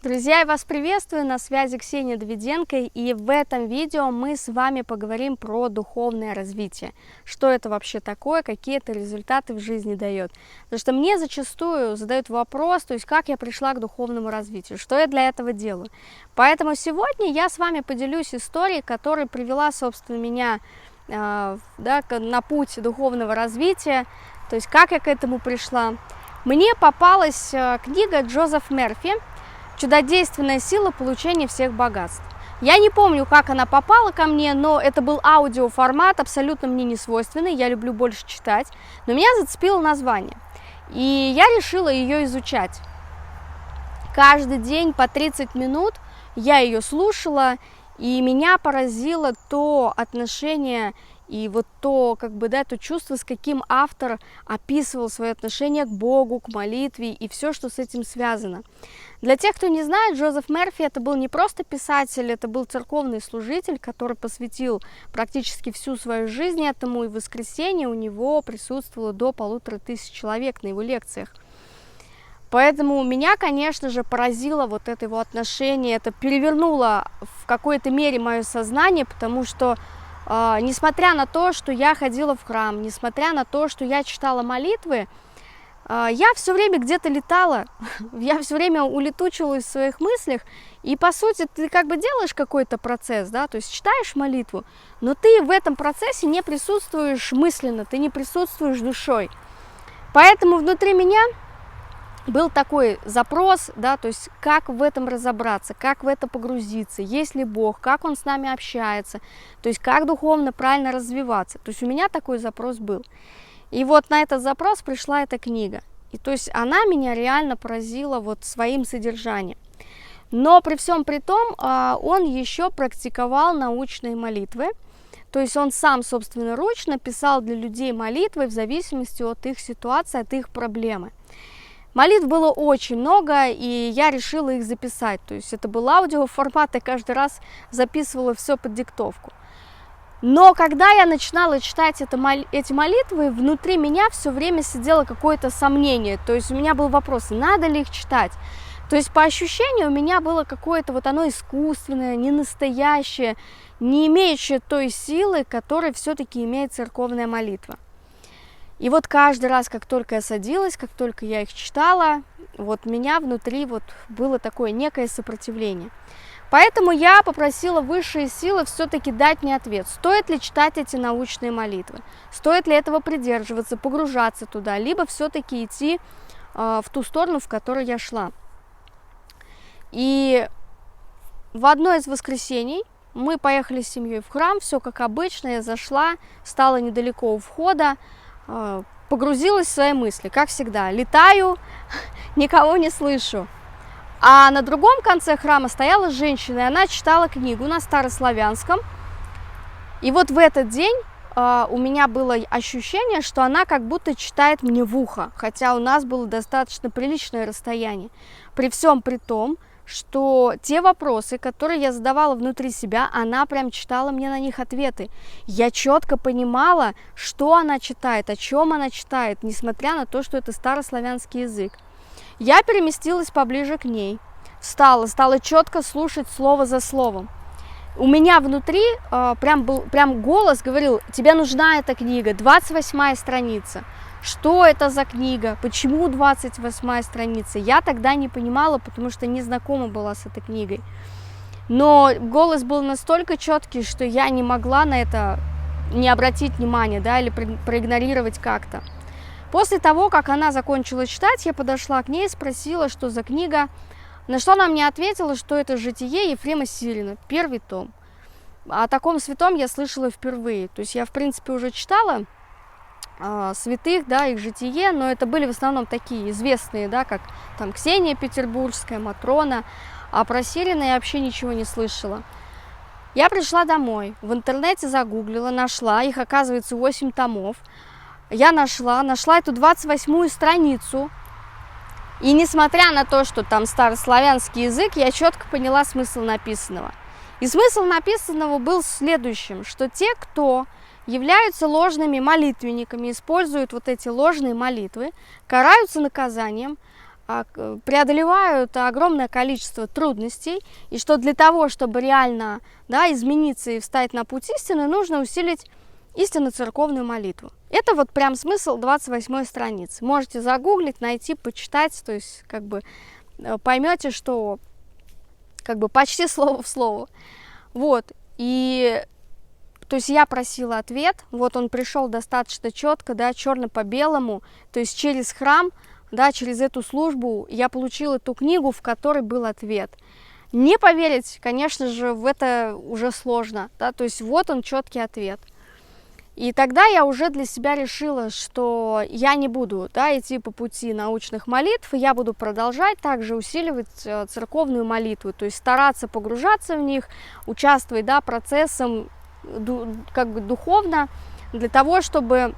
Друзья, я вас приветствую, на связи Ксения Давиденко, и в этом видео мы с вами поговорим про духовное развитие. Что это вообще такое, какие это результаты в жизни дает. Потому что мне зачастую задают вопрос, то есть как я пришла к духовному развитию, что я для этого делаю. Поэтому сегодня я с вами поделюсь историей, которая привела, собственно, меня на путь духовного развития, то есть как я к этому пришла. Мне попалась книга Джозеф Мерфи «Чудодейственная сила получения всех богатств». Я не помню, как она попала ко мне, но это был аудиоформат, абсолютно мне не свойственный, я люблю больше читать, но меня зацепило название, и я решила ее изучать. Каждый день по 30 минут я ее слушала, и меня поразило то отношение и вот то, то чувство, с каким автор описывал свое отношение к Богу, к молитве и все, что с этим связано. Для тех, кто не знает, Джозеф Мерфи это был не просто писатель, это был церковный служитель, который посвятил практически всю свою жизнь этому, и в воскресенье у него присутствовало до 1500 человек на его лекциях. Поэтому меня, конечно же, поразило вот это его отношение, это перевернуло в какой-то мере мое сознание, потому что несмотря на то, что я ходила в храм, несмотря на то, что я читала молитвы, я все время где-то летала, я все время улетучивалась в своих мыслях, и по сути ты как бы делаешь какой-то процесс, да, то есть читаешь молитву, но ты в этом процессе не присутствуешь мысленно, ты не присутствуешь душой. Поэтому внутри меня был такой запрос, да, то есть как в этом разобраться, как в это погрузиться, есть ли Бог, как Он с нами общается, то есть как духовно правильно развиваться. То есть у меня такой запрос был. И вот на этот запрос пришла эта книга. И то есть она меня реально поразила вот своим содержанием. Но при всем при том, он еще практиковал научные молитвы. То есть он сам собственноручно писал для людей молитвы в зависимости от их ситуации, от их проблемы. Молитв было очень много, и я решила их записать. То есть это был аудиоформат, и каждый раз записывала все под диктовку. Но когда я начинала читать эти молитвы, внутри меня все время сидело какое-то сомнение. То есть у меня был вопрос, надо ли их читать. То есть по ощущению у меня было какое-то вот оно искусственное, не настоящее, не имеющее той силы, которой все-таки имеет церковная молитва. И вот каждый раз, как только я садилась, как только я их читала, вот меня внутри вот было такое некое сопротивление. Поэтому я попросила высшие силы все-таки дать мне ответ, стоит ли читать эти научные молитвы, стоит ли этого придерживаться, погружаться туда, либо все-таки идти в ту сторону, в которой я шла. И в одно из воскресений мы поехали с семьей в храм, все как обычно, я зашла, стала недалеко у входа, погрузилась в свои мысли, как всегда, летаю, никого не слышу. А на другом конце храма стояла женщина, и она читала книгу на старославянском. И вот в этот день у меня было ощущение, что она как будто читает мне в ухо, хотя у нас было достаточно приличное расстояние. При всем при том, что те вопросы, которые я задавала внутри себя, она прям читала мне на них ответы. Я четко понимала, что она читает, о чем она читает, несмотря на то, что это старославянский язык. Я переместилась поближе к ней, встала, стала четко слушать слово за словом. У меня внутри прям голос говорил, тебе нужна эта книга, 28-я страница. Что это за книга? Почему 28-я страница? Я тогда не понимала, потому что не знакома была с этой книгой. Но голос был настолько четкий, что я не могла на это не обратить внимания, да, или проигнорировать как-то. После того, как она закончила читать, я подошла к ней и спросила, что за книга. На что она мне ответила, что это «Житие Ефрема Сирина», 1 том. О таком святом я слышала впервые. То есть я, в принципе, уже читала святых, да, их житие, но это были в основном такие известные, да, как там Ксения Петербургская, Матрона, а про Сирина я вообще ничего не слышала. Я пришла домой, в интернете загуглила, нашла, их оказывается 8 томов. Я нашла эту 28-ю страницу, и несмотря на то, что там старославянский язык, я четко поняла смысл написанного. И смысл написанного был следующим, что те, кто являются ложными молитвенниками, используют вот эти ложные молитвы, караются наказанием, преодолевают огромное количество трудностей, и что для того, чтобы реально, да, измениться и встать на путь истины, нужно усилить истинно церковную молитву. Это вот прям смысл 28 страницы. Можете загуглить, найти, почитать, то есть как бы поймете, что как бы почти слово в слово. Вот, и то есть я просила ответ, вот он пришел достаточно четко, да, черно по белому, то есть через храм, да, через эту службу я получила эту книгу, в которой был ответ. Не поверить, конечно же, в это уже сложно, да, то есть вот он четкий ответ. И тогда я уже для себя решила, что я не буду, да, идти по пути научных молитв, я буду продолжать также усиливать церковную молитву, то есть стараться погружаться в них, участвовать, да, процессом как бы духовно, для того, чтобы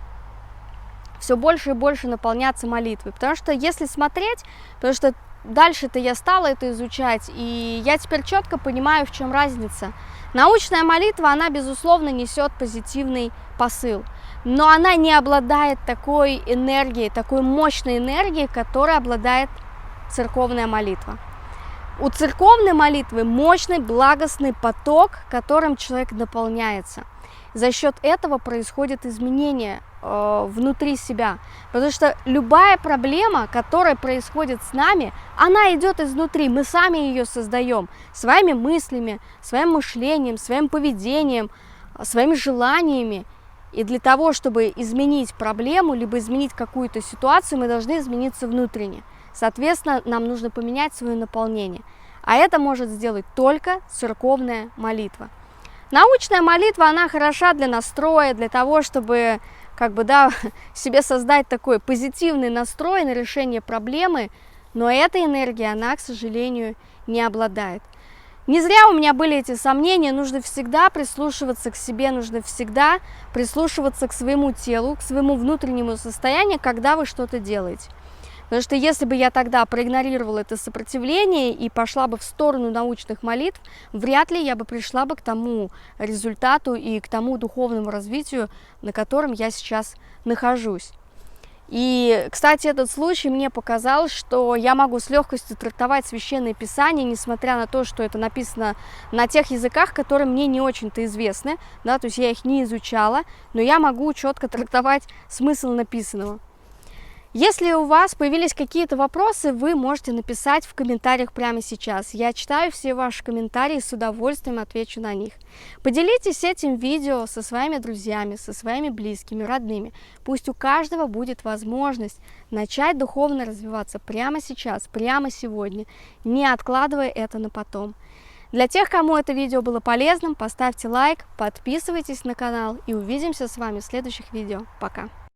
все больше и больше наполняться молитвой. Потому что если смотреть, потому что дальше-то я стала это изучать, и я теперь четко понимаю, в чем разница. Научная молитва, она, безусловно, несет позитивный посыл, но она не обладает такой энергией, такой мощной энергией, которой обладает церковная молитва. У церковной молитвы мощный, благостный поток, которым человек наполняется. За счет этого происходит изменение внутри себя, потому что любая проблема, которая происходит с нами, она идет изнутри, мы сами ее создаем своими мыслями, своим мышлением, своим поведением, своими желаниями. И для того, чтобы изменить проблему, либо изменить какую-то ситуацию, мы должны измениться внутренне. Соответственно, нам нужно поменять свое наполнение. А это может сделать только церковная молитва. Научная молитва, она хороша для настроя, для того, чтобы как бы, да, себе создать такой позитивный настрой на решение проблемы, но этой энергией она, к сожалению, не обладает. Не зря у меня были эти сомнения, нужно всегда прислушиваться к себе, нужно всегда прислушиваться к своему телу, к своему внутреннему состоянию, когда вы что-то делаете. Потому что если бы я тогда проигнорировала это сопротивление и пошла бы в сторону научных молитв, вряд ли я бы пришла бы к тому результату и к тому духовному развитию, на котором я сейчас нахожусь. И, кстати, этот случай мне показал, что я могу с легкостью трактовать Священное Писание, несмотря на то, что это написано на тех языках, которые мне не очень-то известны, да, то есть я их не изучала, но я могу четко трактовать смысл написанного. Если у вас появились какие-то вопросы, вы можете написать в комментариях прямо сейчас. Я читаю все ваши комментарии и с удовольствием отвечу на них. Поделитесь этим видео со своими друзьями, со своими близкими, родными. Пусть у каждого будет возможность начать духовно развиваться прямо сейчас, прямо сегодня, не откладывая это на потом. Для тех, кому это видео было полезным, поставьте лайк, подписывайтесь на канал и увидимся с вами в следующих видео. Пока!